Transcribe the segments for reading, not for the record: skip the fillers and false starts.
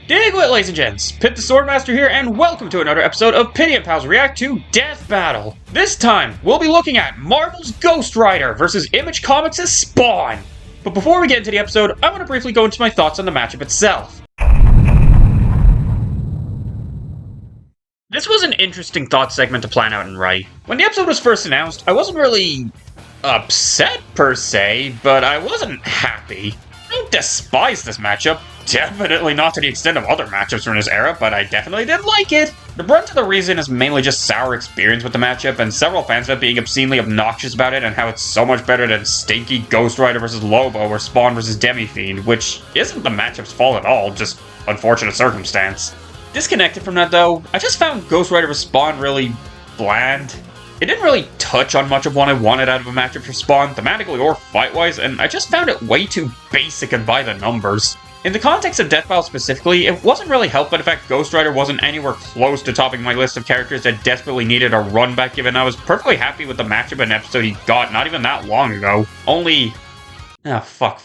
Dig wit, ladies and gents, Pitt the Swordmaster here, and welcome to another episode of Pitty and Pals React to Death Battle. This time, we'll be looking at Marvel's Ghost Rider versus Image Comics' Spawn. But before we get into the episode, I want to briefly go into my thoughts on the matchup itself. This was an interesting thought segment to plan out and write. When the episode was first announced, I wasn't really upset per se, but I wasn't happy. I don't despise this matchup. Definitely not to the extent of other matchups from this era, but I definitely didn't like it. The brunt of the reason is mainly just sour experience with the matchup, and several fans of it being obscenely obnoxious about it and how it's so much better than stinky Ghost Rider vs. Lobo or Spawn vs. Demi-Fiend, which isn't the matchup's fault at all, just unfortunate circumstance. Disconnected from that though, I just found Ghost Rider vs. Spawn really bland. It didn't really touch on much of what I wanted out of a matchup for Spawn, thematically or fight-wise, and I just found it way too basic and by the numbers. In the context of Death Battle specifically, it wasn't really helped by the fact Ghost Rider wasn't anywhere close to topping my list of characters that desperately needed a run back, given I was perfectly happy with the matchup and episode he got not even that long ago. Only... 5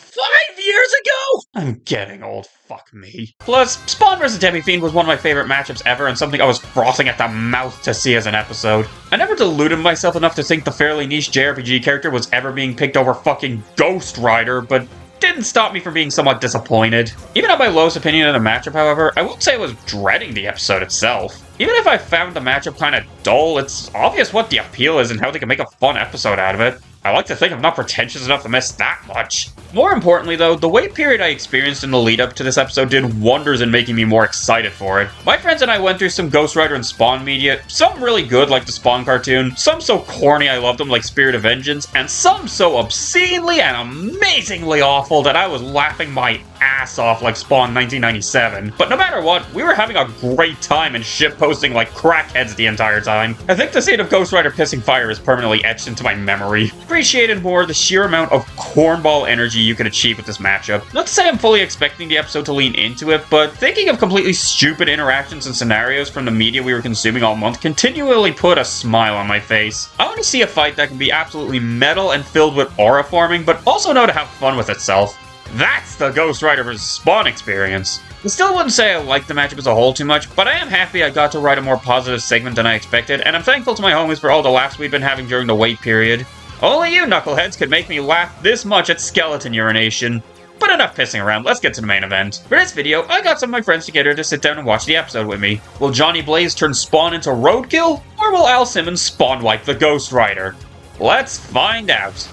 years ago? I'm getting old, fuck me. Plus, Spawn vs. Demi-Fiend was one of my favorite matchups ever and something I was frothing at the mouth to see as an episode. I never deluded myself enough to think the fairly niche JRPG character was ever being picked over fucking Ghost Rider, but didn't stop me from being somewhat disappointed. Even at my lowest opinion of the matchup, however, I won't say I was dreading the episode itself. Even if I found the matchup kinda dull, it's obvious what the appeal is and how they can make a fun episode out of it. I like to think I'm not pretentious enough to miss that much. More importantly though, the wait period I experienced in the lead up to this episode did wonders in making me more excited for it. My friends and I went through some Ghost Rider and Spawn media, some really good like the Spawn cartoon, some so corny I loved them like Spirit of Vengeance, and some so obscenely and amazingly awful that I was laughing my ass off like Spawn 1997. But no matter what, we were having a great time and shitposting like crackheads the entire time. I think the scene of Ghost Rider pissing fire is permanently etched into my memory. Appreciated more the sheer amount of cornball energy you could achieve with this matchup. Not to say I'm fully expecting the episode to lean into it, but thinking of completely stupid interactions and scenarios from the media we were consuming all month continually put a smile on my face. I want to see a fight that can be absolutely metal and filled with aura forming, but also know to have fun with itself. That's the Ghost Rider vs. Spawn experience. I still wouldn't say I like the matchup as a whole too much, but I am happy I got to write a more positive segment than I expected, and I'm thankful to my homies for all the laughs we've been having during the wait period. Only you knuckleheads could make me laugh this much at skeleton urination. But enough pissing around, let's get to the main event. For this video, I got some of my friends together to sit down and watch the episode with me. Will Johnny Blaze turn Spawn into roadkill, or will Al Simmons spawn wipe the Ghost Rider? Let's find out.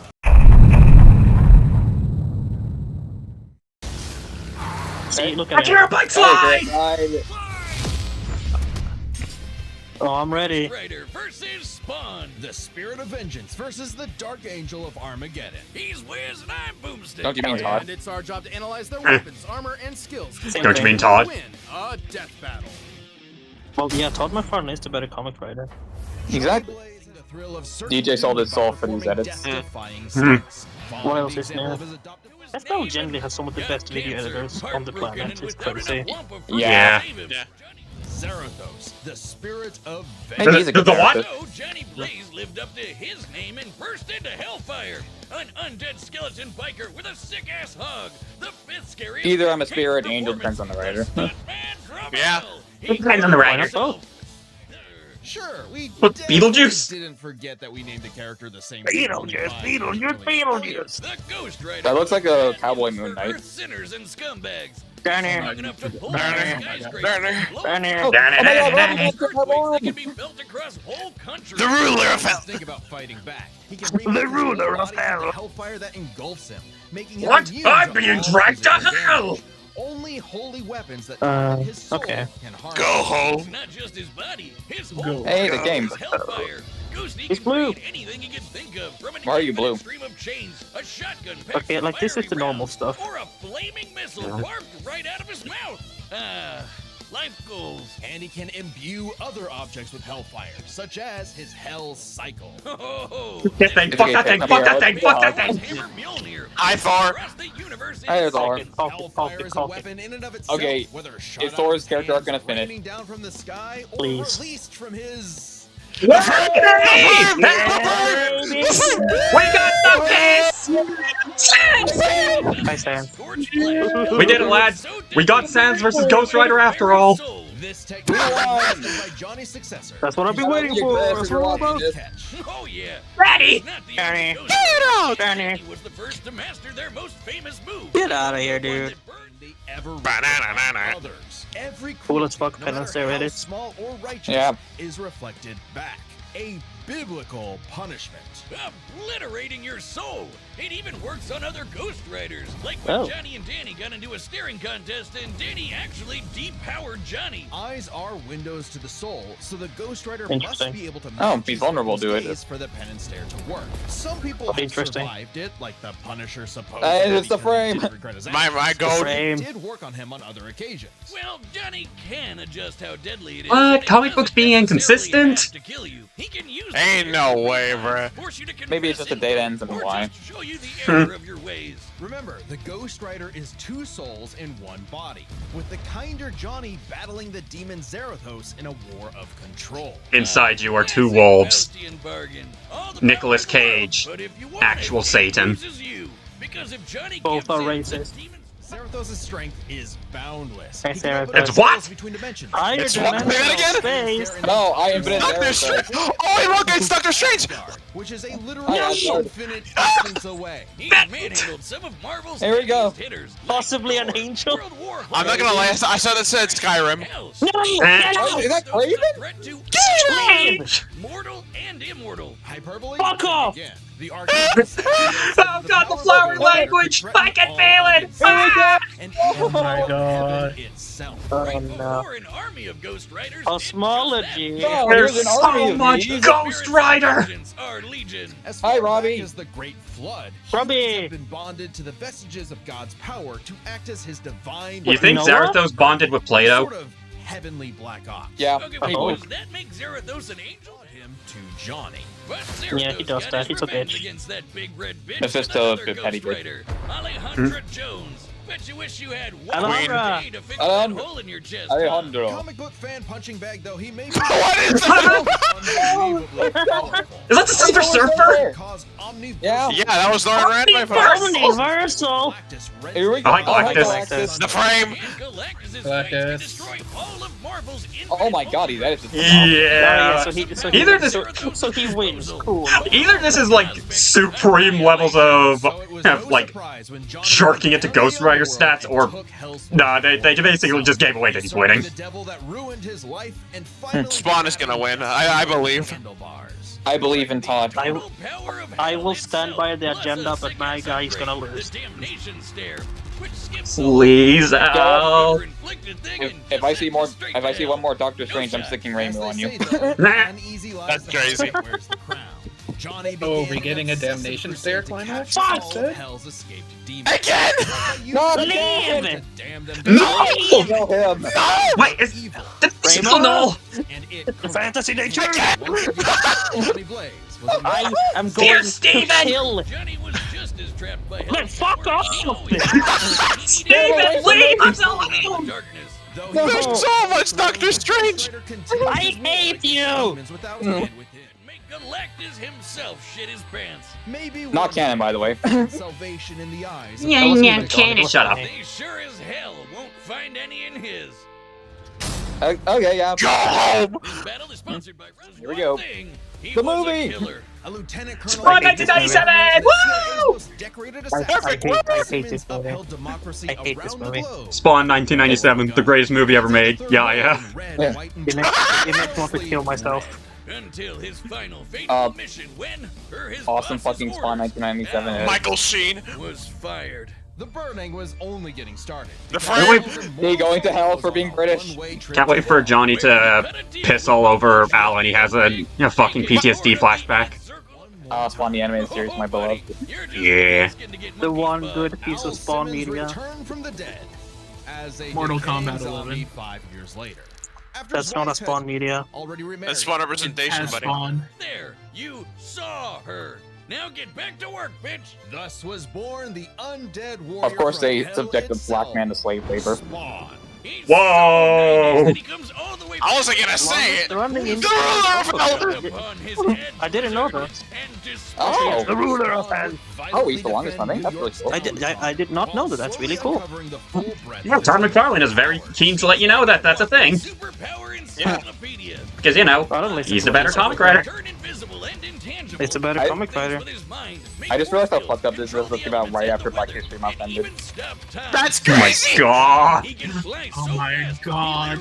See, look Watch your bike slide! Oh, I'm ready. Rider versus Spawn, the Spirit of Vengeance versus the Dark Angel of Armageddon. He's Wiz and I'm Boomstick. Don't you mean Todd? And it's our job to analyze their weapons, armor, and skills. Don't you mean Todd? Win a death battle. Well, yeah, Todd McFarlane is the better comic writer. Exactly. DJ sold his soul for these edits. What else is new? Death Battle generally has some of the best video editors on the planet, it's crazy. Yeah. Zarathos, the Spirit of Maybe he's a good character. So Johnny Blaze lived up to his name and burst into hellfire. An undead skeleton biker with a sick-ass hug. The fifth scariest... Either I'm a spirit, angel, depends on the writer. Yeah, it depends on the writer. Sure, we Beetlejuice didn't forget that we named the character the same. Beetlejuice. The Ghost Rider. That looks like a Cowboy Moon Knight. Earth sinners and scumbags. Danny. Strong enough to pull Danny. skyscrapers. Danny. Oh my god, Earthquakes that can be built across whole countries. The ruler of hell. Think about fighting back. He can The ruler of hell. hellfire that engulfs him, making him What? immune I'm to being all dragged to physical hell! damage. Only holy weapons that target his soul okay. can harm Go him. home. It's not just his body, his whole Hey, the body game. is hellfire. Ghosty It's can blue. create anything he can think of, from an Why are you blue? infinite stream of chains, a shotgun, Okay, like this is the normal stuff. or a flaming missile barfed right out of his mouth. Life goals. And he can imbue other objects with hellfire, such as his hell cycle. That thing, fuck that thing, fuck that thing, fuck that thing! Hammer Mjolnir. Hi, Thor. Across the universe Hey, there's Thor. Hellfire is a weapon in and of itself, Okay, whether shot is out Thor's of his character arc hands, gonna finish? raining down from the sky, or Please. released from his... We got the piss! Hi, Sam. We did it, lads. We got Sans versus Ghost Rider after all. This technique was mastered by Johnny's successor. That's what I've been waiting for. That's what I'm about. Oh yeah. Ready? Danny. Get out! Danny. He was the first to master their most famous move. Get out of here, dude. Others. Every Cool as fuck no matter penance there, how edit. small or righteous, Yeah. is reflected back. A biblical punishment. Obliterating your soul. It even works on other Ghost Riders. Like when Johnny and Danny got into a staring contest and Danny actually depowered Johnny. Eyes are windows to the soul, so the Ghost Rider must be able to be vulnerable to it. for the penance stare to work. Some people have survived it, like the Punisher supposed it's the frame. My goat. did work on him on other occasions. Well, Johnny can adjust how deadly it is. What? Comic books being inconsistent? To kill you. He can use Ain't no way, bruh. Maybe it's just the date ends and why. Show you the error of your ways. Remember, the Ghost Rider is two souls in one body, with the kinder Johnny battling the demon Zarathos in a war of control. Inside you are two wolves. Nicolas Cage, actual Satan. Because if Johnny Both are racist. Zarathos' strength is boundless. Hey, Zarathos. It's what? Between dimensions. Higher dimensional space. No, I infinite Doctor Strange! Oh, look, it's Doctor Strange! Which is a literal Oh, infinite distance away. He manhandled some of Marvel's Here we go. hitters. Possibly an angel. I'm not gonna lie, I saw that said Skyrim. Oh, is that Craven? Strange! Mortal and immortal. Hyperbole? Fuck off! Again, the Oh god, the flowery language! I can feel it! Ah! Oh my god. Itself. Oh, Right no. before an army of Ghost Riders. Cosmology. Oh, There's here's an so army of much these. Ghost Rider! Our legion. As Hi, far Robbie. back as the Great Flood, Robbie. humans have been bonded to the vestiges of God's power to act as his divine. You think Noah? Zarathos bonded with Plato? Sort of heavenly black ops. Yeah. Okay, Oh. well, does that make Zarathos an angel? Him to Johnny. But Zarathos Yeah, he does got that. his He's a revenge bitch. against that big red bitch This is with still a another bit Ghost petty bitch. Rider, Alejandra Jones. Bet you wish you had one Alejandra. day to fix that hole in your chest. Alejandro. Comic book fan punching bag though he may be. What is that? Unbelievably powerful. Is that the Silver Surfer? Cause Yeah. Yeah, that was Lauren Rand, my fault. Universal. Here we go. I like Galactus. The frame. Oh my god, he's edited. Yeah. Either this- so he wins. Cool. Either this is like supreme levels of like jerking it to Ghost Rider stats, or nah, they basically just gave away that he's winning. Spawn is gonna win, I believe. I believe in Todd. I will stand by the agenda, but my guy is gonna lose. Please out. If I see one more Doctor Strange, I'm sticking Rainbow on you. That's crazy. Oh, we getting a damnation stare climax? Again! No, Leave! No! kill him. Wait, is this null? Fantasy nature! I I am Dear going to Steven! kill. Man, fuck off! Steven, leave us alone! There's so much Doctor Strange! I hate you! Galactus himself shit his pants. Maybe Not canon, by the way. salvation in the eyes. Yeah, cannon. Shut up. They sure as hell won't find any in his. Okay, yeah. Go home! This battle is sponsored by Here we go. He The was movie. A killer. A lieutenant colonel. Spawn 1997! Woo! I hate this movie. I hate this movie. Spawn 1997, the greatest movie ever made. Yeah. It makes me want to kill myself. Until his final fateful mission when his Awesome boss's fucking Spawn orders 1997 is. Michael Sheen. was fired. The burning was only getting started. The frame. They going to hell for being British. Can't wait for Johnny to piss all over Al and he has a fucking PTSD flashback. Spawn the animated series, my beloved. Yeah. The one good piece of Spawn media. Mortal Kombat 11. 5 years later. That's not a Spawn media. That's Spawn representation, Has buddy. Spawn. There, you saw her. Now get back to work, bitch. Thus was born the undead warrior. Of course, they from hell subject the black itself, man to slave labor. Spawn. He's Whoa! so nice that he comes all the way I wasn't gonna say it. Running into The ruler of hell. I didn't know that. Oh. The ruler of hell. Oh, he's the longest running? That's really cool. I did not know that. That's really cool. Well, Todd McFarlane is very keen to let you know that that's a thing. Because, you know, he's the better comic writer. It's a better comic writer. I just realized how fucked up this was looking about right after Black History Month ended. That's Oh my crazy. god! Oh my god.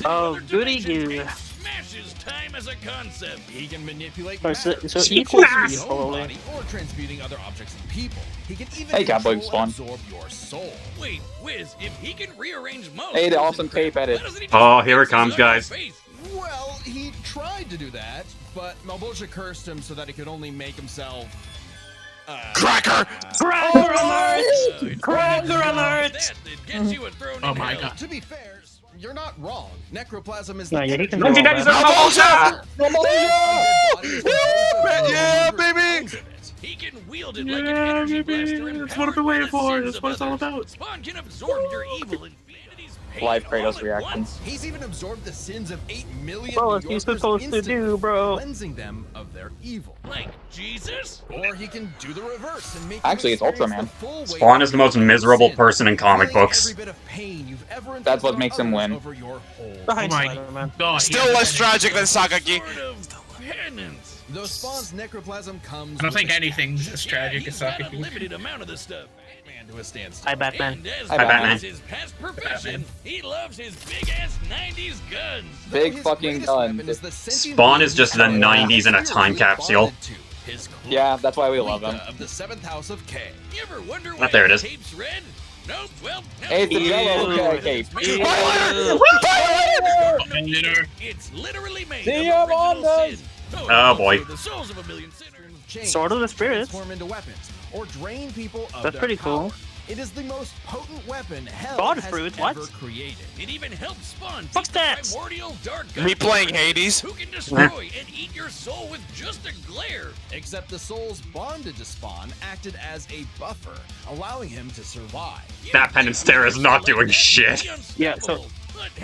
Oh, goody goo. Smashes time as a concept. He can manipulate Oh, so matter, equals transmuting speed, your whole probably. body, or transmuting other objects and people. He can even Hey, Cowboy control Spawn. and absorb your soul. Wait, Wiz, if he can rearrange most, Hey, the awesome tape edit. why doesn't he just Oh, here it fix his comes, own guys. face? Well, he tried to do that, but Malbolgia cursed him so that he could only make himself. Cracker. Cracker alert! Cracker alert! That gets you a throne Oh in my hell. god. To be fair, you're not wrong. Necroplasm is No, the yeah, he can energy do all of that. Yeah, baby. He can wield it like an energy blaster and That's what I've been waiting for. That's what it's all about. Spawn can absorb your evil and humanity's pain Live all Kratos at reaction. once. He's even absorbed the sins of 8 million Bro, New what's he Yorkers supposed to instantly, do, bro? cleansing them of their evil. Like Jesus? Or he can do the reverse and make Actually, you it's experience Ultraman. the full weight Spawn is the most of miserable sin, person in comic feeling books. every bit of pain you've ever That's what inflicted makes on him others win. over your whole Behind Oh my Spider-Man. god. Still less tragic than Sakaki. sort of penance. Though Spawn's necroplasm comes I don't with think a anything's catch. as tragic as he's got Sakaki. a limited amount of the stuff. Man to a standstill. Hi, Batman. And as Hi, Batman. is his past profession, he loves his big-ass 90s guns. Big Though his fucking greatest guns. weapon is the sentient Spawn being is just he the is 90s in a time spiritually capsule. bonded to. His cloak. Yeah, that's why we love him. Rita of the 7th House of K. You ever wonder Ah, why there it his is. cape's red? Nope, well, no. Hey, it's the Jello cape. It's literally made See of ya, original Mondas. sin. Oh, boy. The souls of a million sinners. Sword of the Spirits. Transform into weapons or drain people of That's their pretty power. cool. It is the most potent weapon hell God has fruit, ever what? created. It even helps Spawn What's beat the that? primordial dark Me god playing Creator, Hades. who can destroy and eat your soul with just a glare. Except the souls bonded to Spawn acted as a buffer, allowing him to survive. That penance stare is not doing shit. Yeah, so-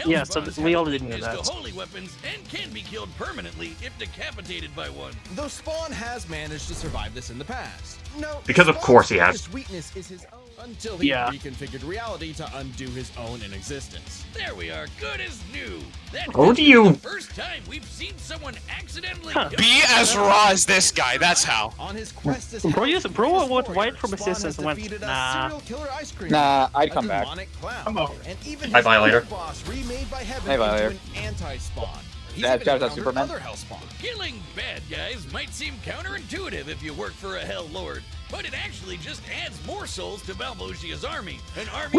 yeah, so we already knew that. Holy weapons and can be killed permanently if decapitated by one. Though Spawn has managed to survive this in the past. No, Because of Spawn's course he has. greatest weakness is his own until he Yeah. reconfigured reality to undo his own inexistence. There we are, good as new. That Oh, has do been you- the first time we've seen someone accidentally Huh. kill Be as someone raw as this guy. That's how. on his quest as Bro, Hell's yes, bro, greatest what warrior, white from Spawn has Assistance went, defeated a nah. serial killer ice cream Nah, man, I'd a come back. demonic clown, Come on. and even Hi, his Violator. own boss remade by heaven Hey, Violator. into an anti-Spawn. He's Yeah, even shout out encountered Superman. other Hell Spawn. Killing bad guys might seem counterintuitive if you work for a Hell Lord, but it actually just adds more souls to Balbogia's army. An army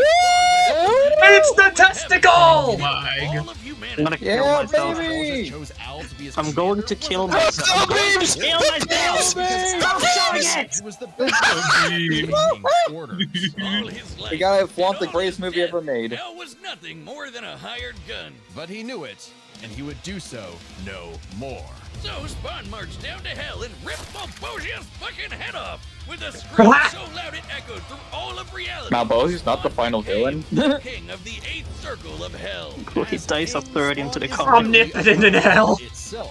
It's the testicle! Oh my all god. of I'm humanity. gonna kill Yeah, myself. baby! Chose Al to be his I'm going to kill creator. myself. I'm going to kill myself! Stop showing it! He was the best orders. All his life, We gotta flaunt the and all greatest his movie death, ever made. Hell was nothing more than a hired gun. But he knew it, and he would do so no more. So Spawn marched down to hell and ripped Malbosia's fucking head off with a scream so loud it echoed through all of reality. Malbosia's not the final villain. King of the 8th circle of hell. He As dies a king, third into the Spawn is comic. Omnipotent in hell. itself,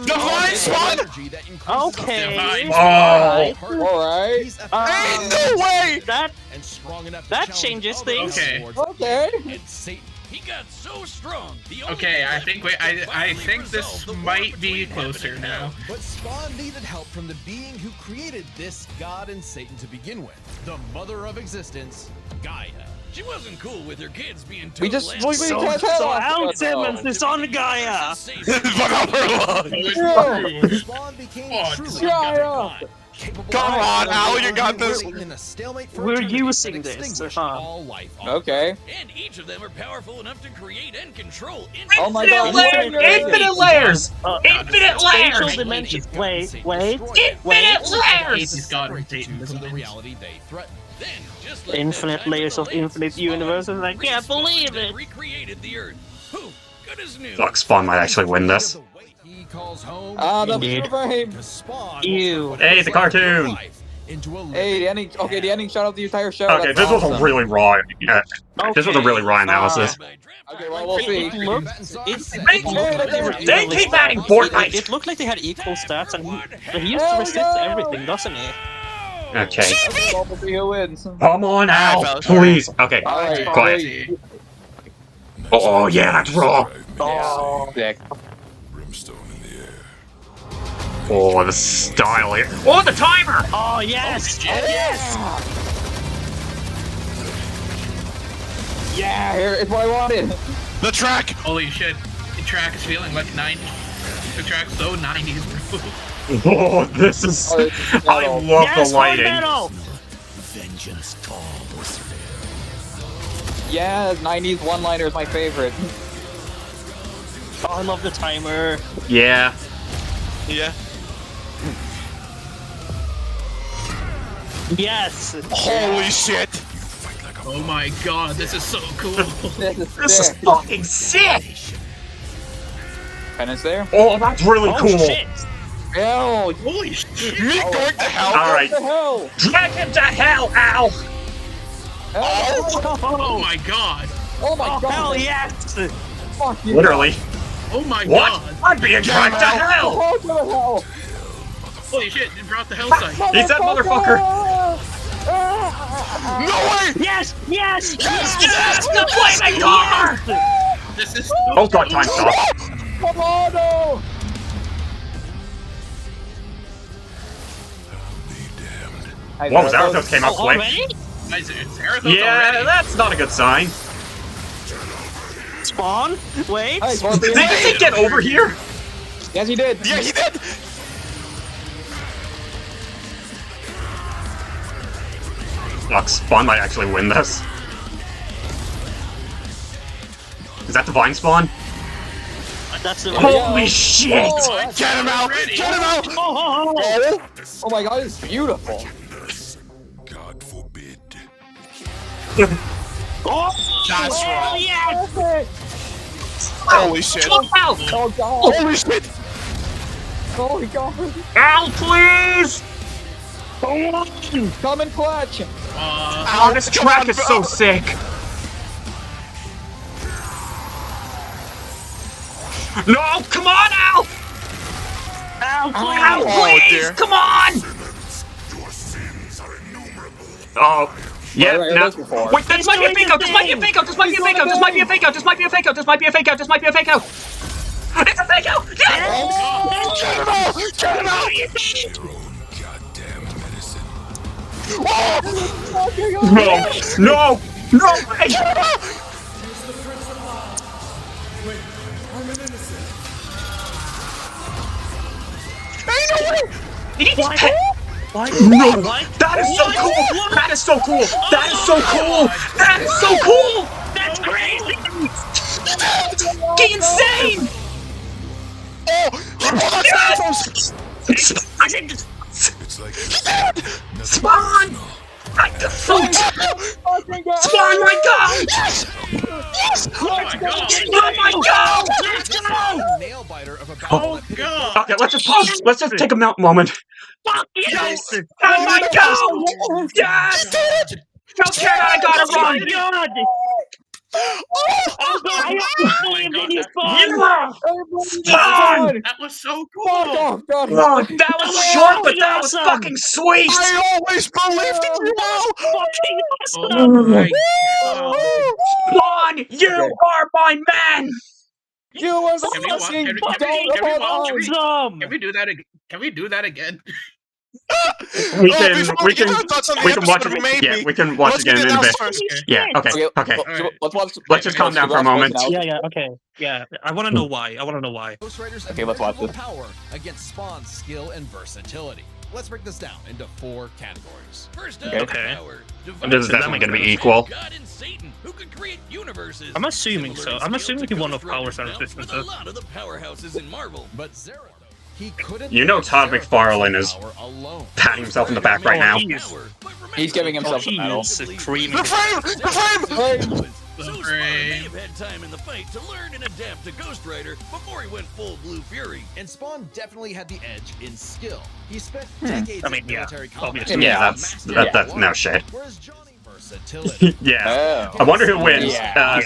Divine Spawn! energy that increases Okay. Divine. Oh. Alright. He's Ain't no way! That and strong enough to That challenge changes other things. Okay. lords Okay. and Satan. He got so strong. The only Okay, I left think was we- to I finally think this resolve the war might be between heaven closer and now. hell. But Spawn needed help from the being who created this god and Satan to begin with, the mother of existence, Gaia. She wasn't cool with her kids being total We just assholes. we can't tell so us, Al though. Simmons is on Gaia! Fuck off her alone. Spawn became Oh, truly shut a up. god, capable Come of on, Al, you got this. in a stalemate for We're eternity using that this, extinguished huh? all life on Okay. Earth. And each of them are powerful enough to create and control Oh my Infinite god. layers! Infinite layers! Infinite Spatial layers! dimensions. Wait, wait. Infinite layers! He's God and Satan. To the reality they threaten. Then, just like Infinite that time layers with of the Lance, infinite Spawn universes. I can't respawned believe and it. Recreated the Earth. Whew, good as new. Fuck, Spawn might actually win this. He calls home Ah, the Indeed. frame. to Spawn. Ew. Hey, the cartoon. into a Hey, the ending. Okay, the ending shot of the entire show. Okay, that's this was a awesome. really raw. This was a really raw analysis. Okay, well, we'll see. They keep adding Fortnite. It looked like they had equal stats, and he used to resist everything, doesn't he? Okay. We'll see who wins. Come on, Al, please. Okay, Alright, quiet. Oh yeah, that's raw. Oh, sick. Oh, the style here. Oh, the timer. Oh yes! Yes! Yeah, here is what I wanted. The track! Holy shit. The track is feeling like 90s. The track's so 90s, bro. Oh, this is. Oh, I love the lighting. Yeah, 90s one-liner is my favorite. Oh, I love the timer. Yeah. Yeah. Yes! Holy shit! Oh my god, this is so cool. This This is sick. fucking sick. Penance there? Oh, that's really Oh cool. shit! Hell, Holy shit. Me going to hell? All right, what the hell? drag him to hell, Al. Oh my god. Oh my Oh god. hell yes! Fuck you. Literally. Oh my What? god. I'm being dragged to hell. Oh, to the hell. Holy shit, it brought the hell sign. He's that motherfucker. No way! Yes! Yes! Yes, the flaming car. This is Oh god, time stop. Come on, no. Whoa, Zarathos came up quick. Already? Guys, it's Zarathos Yeah, already. that's not a good sign. Spawn? Wait. Hey, Scorpion. Did he get over here? Yes, he did. Yeah, he did! Fuck, Spawn might actually win this. Is that Divine Spawn? That's the Holy shit! Get him out! Get him out! Oh my god, it's beautiful. God forbid. Oh, That's hell right. yes! Holy shit. Al! Oh god. Holy shit! Oh my god. Al, please! Come in clutch. Oh, this track is so sick! No, come on, Al! Ow, please! Al, Oh, please! dear. Come on! Oh, yeah, Right, no. this before. Wait, this might be a fake out! This might be a fake out! This might be a fake out! This might be a fake out! This might be a fake out! This might be a fake out! This might be a fake out! It's a fake out! Yes! Get him out! Get him out! No! No! No way! Did he just pay? No! That is so cool! That is so cool! That is so cool! That is so cool! That's crazy! Get insane! Spawn! I the fruit! Spawn, my god! Oh my god. Oh my god! Let's go! Nail biter of a Oh god. Okay, let's just pause. Let's just take a moment. Fuck yes! Oh my god! Yes! Don't care that I gotta Oh my run! god! Oh god! I my God, mini that- spawn! Spawn! That was so Fuck cool. off, God. Oh, that was short, but that was Awesome. fucking sweet! I always believed in you now! Fucking Oh awesome! my god. Spawn, you are my man! You was Can we watch- fucking can we- dumb can we about watch- us. Awesome! Can we do that again? Can we do that again? We Oh, can, before we get can, our thoughts on the we can watch episode, it. maybe. Yeah, we can watch Let's it again get in a bit. first. Yeah, okay, Okay, okay. Alright. let's watch. Let's just calm down for a moment. Yeah, okay. Yeah, I wanna know why. Ghost Riders Okay, let's watch this. power against Spawn's skill and versatility. Let's break this down into 4 categories. First up, Okay. power. And this is definitely going to be equal. God and Satan, who could create universes. I'm assuming so. Similar in I'm scale assuming to he won Ghost of power Riders center now, systems. with a lot of the powerhouses in Marvel, but Zerathos, he couldn't. You know make Todd Zerathos' McFarlane is power alone. patting himself in the back right now. He's giving himself a medal. He's screaming. The frame! The frame! So Spawn may have had time in the fight to learn and adapt to Ghost Rider before he went full Blue Fury. And Spawn definitely had the edge in skill. He spent decades in military combat. obviously. Yeah, that's no shit. Whereas Johnny versatility. Yeah. Oh. I wonder who wins,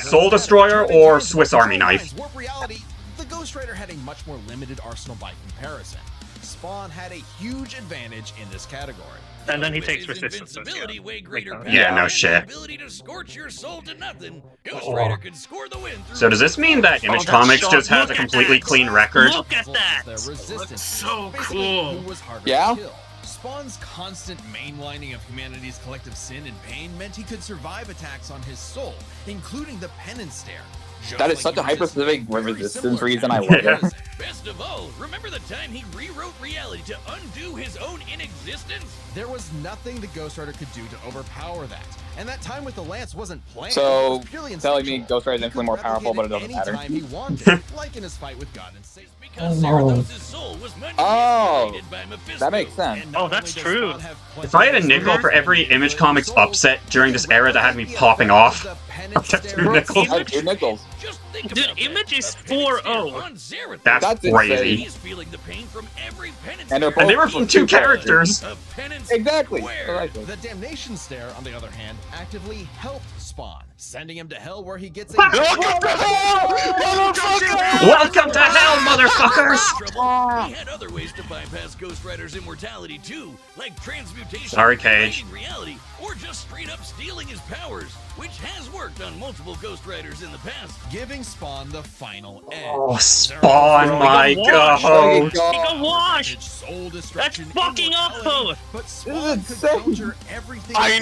Soul Destroyer or Swiss Army Knife. Warp reality, the Ghost Rider had a much more limited arsenal by comparison. Spawn had a huge advantage in this category. And then he With takes his resistance. invincibility way greater power Yeah, no and shit. the ability to scorch your soul to nothing, Ghost Oh. Rider could score the win through So does this mean that Image that Comics shot, just has a look at completely that. clean record? Look at that! Their resistance. so Basically, cool. who was harder Yeah? to kill. Spawn's constant mainlining of humanity's collective sin and pain meant he could survive attacks on his soul, including the penance stare. Just That is like such a he resisted hyper-specific very resistance similar reason. I attacks. love Yeah. it. Best of all, remember the time he rewrote reality to undo his own inexistence? There was nothing the Ghost Rider could do to overpower that. And that time with the Lance wasn't planned. So, it was purely telling me instinctual. Ghost Rider is He infinitely could more powerful, but it replicate doesn't matter. anytime he wanted, like in his fight with God and Satan. Because Oh, no. Zarathos' soul was Oh, manipulated by Mephisto. that makes sense. And Oh, not that's only does true. Spawn have If I had a plenty of nickel for every manipulated Image Comics souls, upset during this era that had me the popping effect off, of the I'll penance get stare 2 nickels. I have 2 nickels. Just think Dude, about that. Image is A penance 4-0. stare on Zarathos. That's That's crazy. insane. He's feeling the pain from every penance And they're stare. And they were from 2 characters. A penance Exactly. square. Precisely. The Damnation Stare, on the other hand, actively helped Spawn, sending him to hell where he gets a Welcome to hell, motherfucker! Welcome to hell, motherfuckers! Trouble. He had other ways to bypass Ghost Rider's immortality too, like transmutation, Sorry, Cage. rewriting reality, or just straight up stealing his powers, which has worked on multiple Ghost Riders in the past. giving Spawn the final edge. Oh, Spawn, my god. He got washed! Soul That's destruction, fucking immortality, awful! But This Spawn is could insane. counter everything. I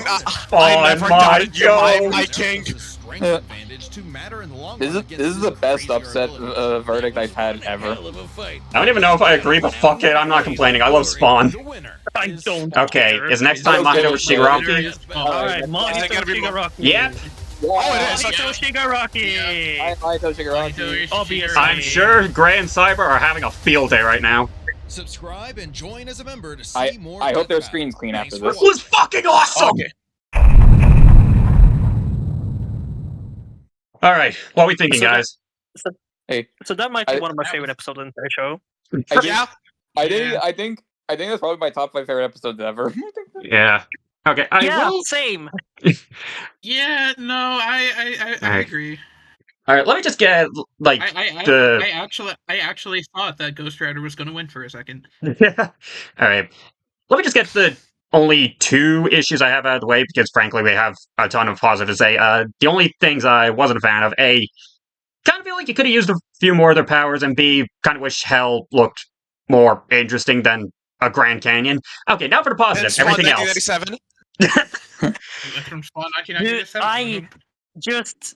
Oh, never my doubted you, God. my king. Strength advantage to matter in the long This run is against the his best crazier upset ability. verdict I've had One ever. hell of a fight. I don't even know if I agree, but fuck it, I'm not complaining. I love Spawn. The winner I is don't Okay, care. is next time Mahito Shigaraki? Alright, Is Mahito it gonna be Shigaraki. Yep. Oh, it is. Mahito Shigaraki! I Shigaraki. Obviously. I'm sure Gray and Cyber are having a field day right now. Subscribe and join as a member to see more. I hope their death screen's clean battles. after This this. was fucking awesome! Okay. Alright, what are we thinking, So that- guys? So that might be I- one of my favorite episodes in the show. Yeah. I think that's probably my top 5 favorite episodes ever. Yeah. Okay, I Yeah, will... same. Yeah, no, I Alright. agree. Alright, let me just get, like, the... I actually thought that Ghost Rider was going to win for a second. Alright. Let me just get the only 2 issues I have out of the way, because frankly we have a ton of positive to say. The only things I wasn't a fan of, A, kind of feel like you could have used a few more of their powers, and B, kind of wish Hell looked more interesting than a Grand Canyon. Okay, now for the positive, Spawn everything else. 1997. From Spawn Dude, 1997. I just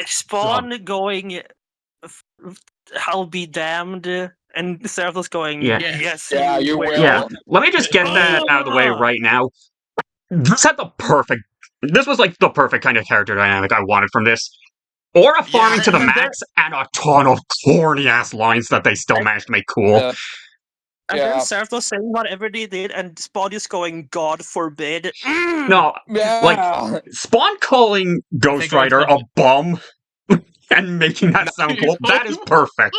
Spawn going, I'll be damned, and Zarathos going, Yeah. yes, Yeah, you will. Yeah, let me just get that out of the way right now. This had the perfect... This was like the perfect kind of character dynamic I wanted from this. Aura farming Yeah, to the and max, and a ton of corny-ass lines that they still managed to make cool. Yeah. And then Yeah. Zarathos saying whatever they did, and Spawn is going, God forbid. Mm. No, Yeah. like, Spawn calling Ghost Rider a bum and making that sound cool, that is perfect.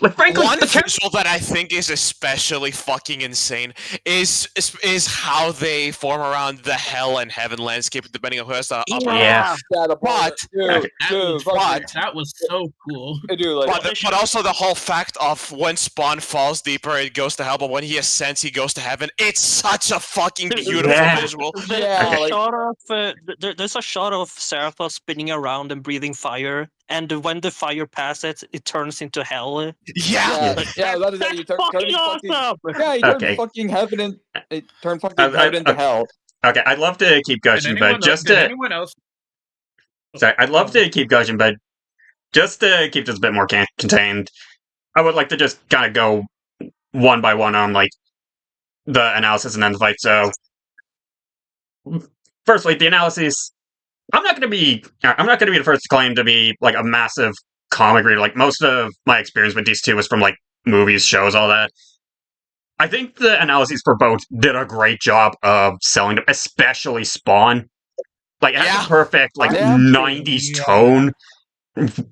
Like, frankly, One the character... visual that I think is especially fucking insane is how they form around the hell and heaven landscape, depending on who has the upper Yeah. But- That was so cool. But also the whole fact of when Spawn falls deeper, it goes to hell, but when he ascends, he goes to heaven. It's such a fucking beautiful Yeah. visual. Yeah, like- Shot of, there's a shot of Zarathos spinning around and breathing fire, and when the fire passes, it turns into hell. Yeah. Yeah, that is it. You That's fucking awesome! Yeah, you turn Okay. fucking heaven in, it turned fucking I- heaven into hell. Okay, I'd love to keep gushing, but just did to... anyone else? Sorry, I'd love to keep gushing, but just to keep this a bit more contained, I would like to just kind of go one by one on, like, the analysis and then the fight. So, firstly, the analysis... I'm not going to be the first to claim to be, like, a massive comic reader. Like, most of my experience with these two was from, like, movies, shows, all that. I think the analyses for both did a great job of selling them, especially Spawn. Like, it has Yeah. a perfect, like, Yeah. 90s tone,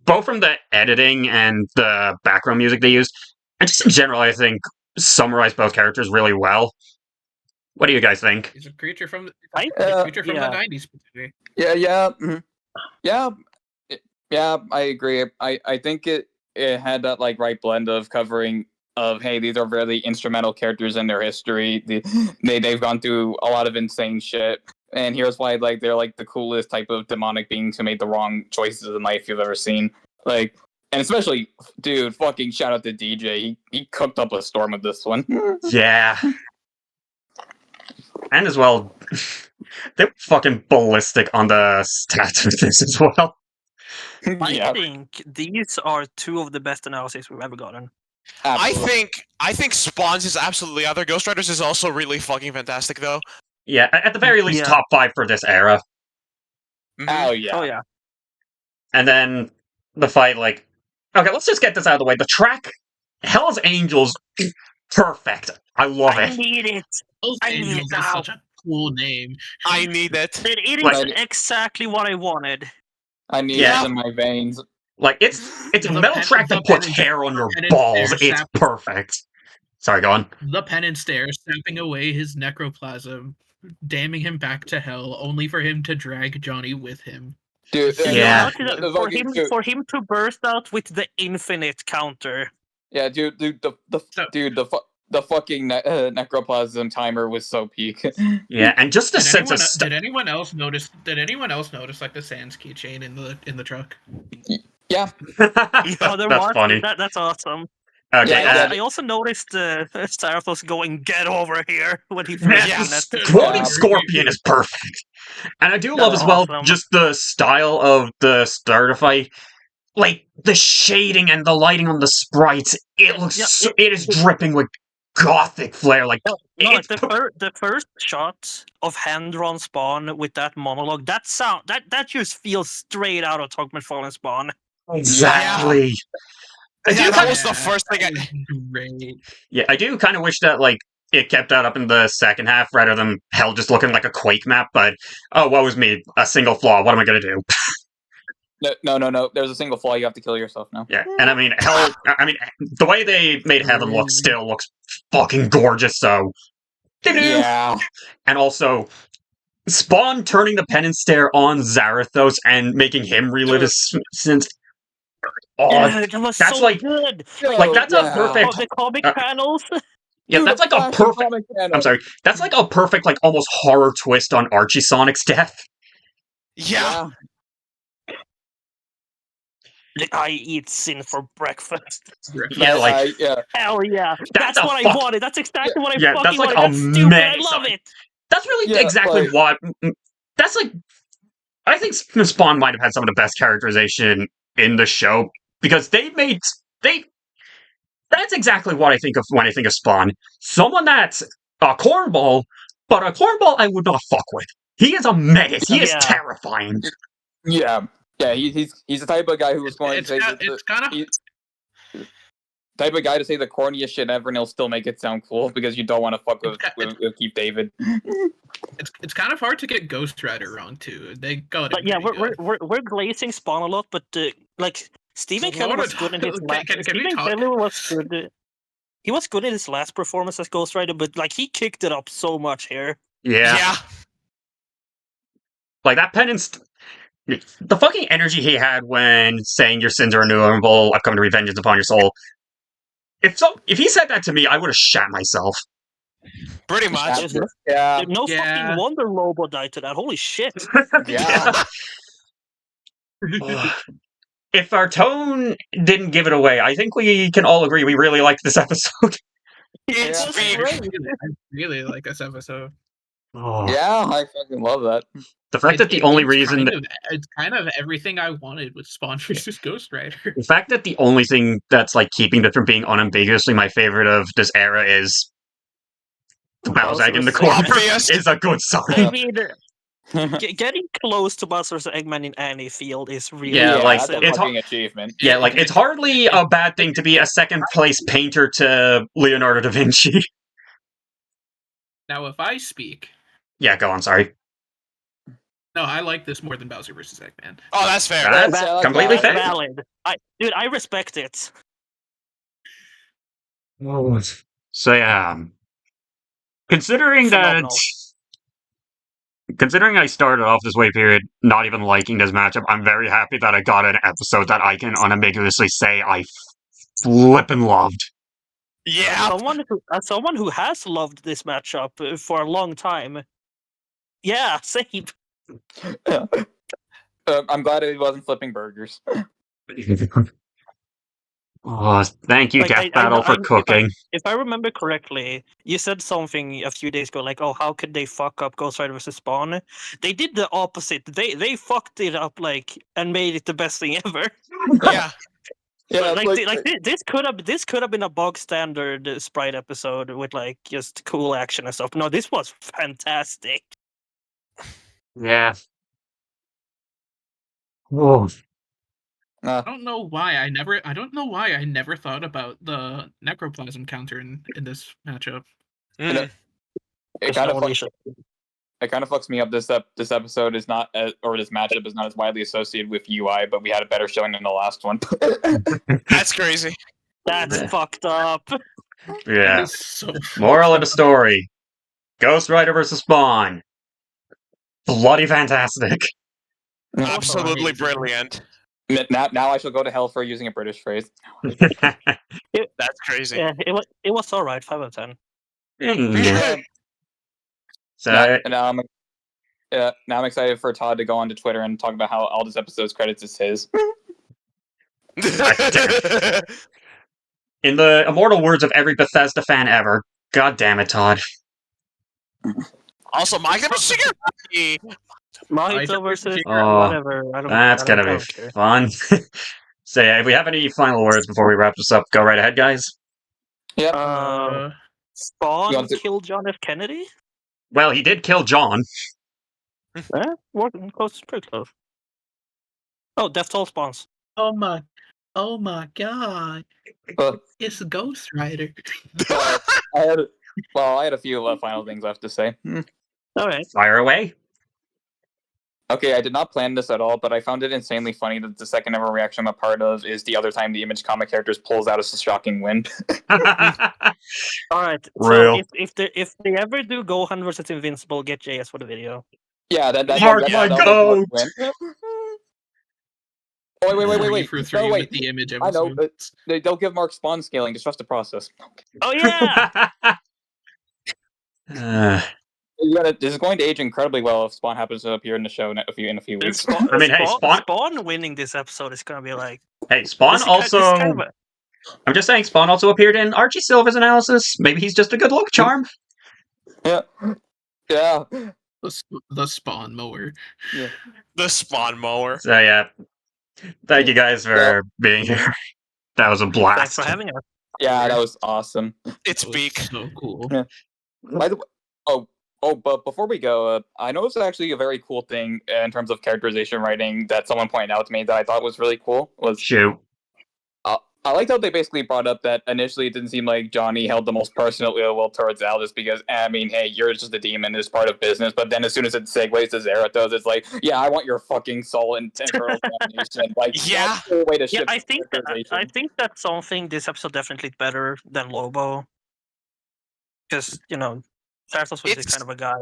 both from the editing and the background music they used. And just in general, I think summarized both characters really well. What do you guys think? He's a creature from the, I- creature from yeah. the 90s. Yeah, I agree. I think it had that like right blend of covering of hey, these are really instrumental characters in their history. They've gone through a lot of insane shit, and here's why like they're like the coolest type of demonic beings who made the wrong choices in life you've ever seen. Like, and especially, dude, fucking shout out to DJ. He cooked up a storm with this one. Yeah. And as well, they were fucking ballistic on the stats of this as well. I think these are two of the best analyses we've ever gotten. Absolutely. I think Spawns is absolutely other Ghost Riders is also really fucking fantastic though. Yeah, at the very least, Yeah. top 5 for this era. Mhm. Oh yeah. Oh yeah. And then the fight, like... Okay, let's just get this out of the way. The track, Hell's Angels, perfect. I love I it. need it. Those I need Angels it is now. such a cool name. I need it. It is Like- exactly what I wanted. I need Yeah. it in my veins. Like, it's a The metal pen- track the that puts pen- hair on your pen and balls. stare It's sap- perfect. Sorry, go on. The pen and stare, sapping away his necroplasm, damning him back to hell, only for him to drag Johnny with him. Dude, Yeah. For him to burst out with the infinite counter. Yeah, dude, So- the fucking necroplasm timer was so peak. Yeah, and just the Did sense anyone, of... did anyone else notice? Did anyone else notice like the Sans keychain in the truck? Yeah, Oh, there That's was. funny. That's awesome. Okay, Yeah, I also noticed Seraphos going, "Get over here!" when he yeah, first Yes. met. quoting Yeah. Scorpion is perfect. And I do That love was as well awesome. just the style of the starter fight. Like, the shading and the lighting on the sprites, it looks Yeah, it is dripping with gothic flair. Like, No, it's the first shot of hand-drawn Spawn with that monologue, that sound, that just feels straight out of Togmet Fallen Spawn. exactly. I do Yeah, that kind was the first thing I... Great. Yeah, I do kind of wish that, like, it kept that up in the second half rather than Hell just looking like a Quake map, but, oh, woe is me, a single flaw, what am I gonna do? no. There's a single flaw. You have to kill yourself now. Yeah, and I mean, Hell, I mean, the way they made Heaven look still looks fucking gorgeous, so... Yeah. And also, Spawn turning the pen and stare on Zarathos and making him relive his sins. Oh, Yeah, that was that's so like- good. like, that's a perfect- Oh, the comic uh, panels. yeah, Dude, that's like a classic perfect... comic panel. I'm sorry, that's like a perfect, like, almost horror twist on Archie Sonic's death. Yeah. I eat sin for breakfast. Yeah, like, yeah. Hell yeah. That's That's a what fuck- I wanted. That's exactly what I Yeah, fucking that's like wanted. That's stupid. I amazing. love it. that's really Yeah, exactly like- what... That's like... I think Spawn might have had some of the best characterization in the show, because they made... That's exactly what I think of when I think of Spawn. Someone that's a cornball, but a cornball I would not fuck with. He is a menace. He is Yeah. terrifying. Yeah. He's the type of guy who was going to say It's kind of type of guy to say the corniest shit ever, and he'll still make it sound cool because you don't want to fuck with Keith David. it's kind of hard to get Ghost Rider wrong too. They got it. But yeah, pretty good. we're glazing Spawn a lot, but like Stephen So Kelly what was are good in we- his can- last. can we Stephen talk- Kelly was good. He was good in his last performance as Ghost Rider, but like he kicked it up so much here. Yeah. Yeah. Like, that penance... The fucking energy he had when saying your sins are innumerable, I've come to revenge upon your soul. If he said that to me, I would have shat myself. Pretty much. There's Yeah. no Yeah. fucking wonder Lobo died to that. Holy shit! Yeah. Ugh. If our tone didn't give it away, I think we can all agree we really liked this episode. It's was big. great. I really like this episode. Oh. Yeah, I fucking love that. The fact that the only reason... It's kind of everything I wanted with Spawn versus Ghost Rider. The fact that the only thing that's, like, keeping it from being unambiguously my favorite of this era is the Bowsag in the corner Obvious. is a good sign. I mean, getting close to Bowser's Eggman in any field is really Yeah, like, that's a it's fucking achievement. Yeah, like, it's hardly a bad thing to be a second-place painter to Leonardo da Vinci. Now, if I speak, Yeah, go on, sorry. No, I like this more than Bowser vs. Eggman. Oh, that's fair. That's completely That's fair. valid. I respect it. So yeah, considering Phenomenal. I started off this way period not even liking this matchup, I'm very happy that I got an episode that I can unambiguously say I flippin' loved. Yeah. As someone who has loved this matchup for a long time. Yeah, same. I'm glad it wasn't flipping burgers. Oh, thank you, Like, Death Battle, for cooking. If I remember correctly, you said something a few days ago, like, "Oh, how could they fuck up Ghost Rider vs. Spawn?" They did the opposite. They fucked it up, like, and made it the best thing ever. Yeah. Yeah, This could have been a bog standard Sprite episode with like just cool action and stuff. No, this was fantastic. Yeah. Oh. I don't know why I never thought about the necroplasm counter in this matchup. Mm. It kind of fucks me up. This episode is not or this matchup is not as widely associated with UI, but we had a better showing than the last one. That's crazy. That's fucked up. Yeah. So Moral of the story: Ghost Rider vs. Spawn. Bloody fantastic. Absolutely brilliant. Now I shall go to hell for using a British phrase. That's crazy. Yeah, it was all right. 5 out of 10. Yeah. So Now I'm excited for Todd to go onto Twitter and talk about how all this episode's credits is his. in the immortal words of every Bethesda fan ever, God damn it, Todd. Also, Mike Shigaraki. Mahito versus Oh, whatever. That's gonna be care. fun. So yeah, if we have any final words before we wrap this up, go right ahead, guys. Yep. Uh, Spawn You want to- killed John F. Kennedy? Well, he did kill John. Close, pretty close. Oh, Death Toll spawns. oh my god. Uh, It's Ghost Rider. I had a few final things left to say. All right. Fire away. Okay, I did not plan this at all, but I found it insanely funny that the second ever reaction I'm a part of is the other time the Image comic characters pulls out a shocking wind. All right. Real. So if they ever do Gohan versus Invincible, get JS for the video. Yeah, Mark my goat! Oh, wait. For No, 3 wait. with the Image I know, episodes. but they'll give Mark spawn scaling. Just trust the process. Oh yeah. This is going to age incredibly well if Spawn happens to appear in the show in a few weeks. I mean, hey, Spawn winning this episode is gonna be like. Hey, Spawn also. I'm just saying, Spawn also appeared in Archie Silva's analysis. Maybe he's just a good luck charm. Yeah. The Spawn mower. Yeah. The Spawn mower. So yeah, thank you guys for being here. That was a blast. Thanks for having us. Yeah, that was awesome. It's That was beak. so cool. Yeah. By the way, but before we go, I know it's actually a very cool thing in terms of characterization writing that someone pointed out to me that I thought was really cool. Shoot. I liked how they basically brought up that initially it didn't seem like Johnny held the most personal ill will towards Aldous because, I mean, hey, you're just a demon, it's part of business. But then as soon as it segues to Zeratos, it's like, yeah, I want your fucking soul and temporal damnation. Like, Yeah. that's the way to Yeah, shift I think characterization. that's something this episode definitely better than Lobo, because Sartos was this kind of a guy.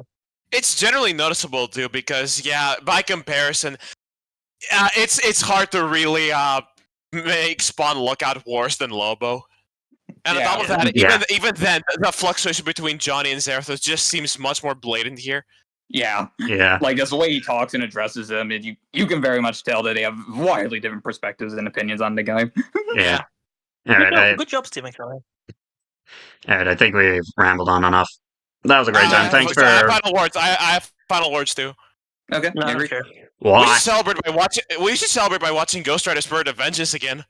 It's generally noticeable too because by comparison, it's hard to really make Spawn look out worse than Lobo. And on top of that, even then, the fluctuation between Johnny and Zerathos just seems much more blatant here. Yeah. Yeah. Like, just the way he talks and addresses them, you can very much tell that they have wildly different perspectives and opinions on the guy. Yeah. All right, Good job, Stephen Kelly. all right, I think we've rambled on enough. That was a great time. Thanks for. I have final words. I have final words too. Okay. No, I agree. don't care. We What? should celebrate by watching Ghost Rider Spirit of Vengeance again.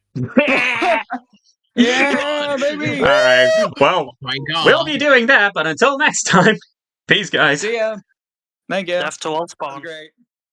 Yeah, baby. All right. Well, My God. we'll be doing that, but until next time, peace, guys. See ya. Thank you. Death to all That was Spawn. great.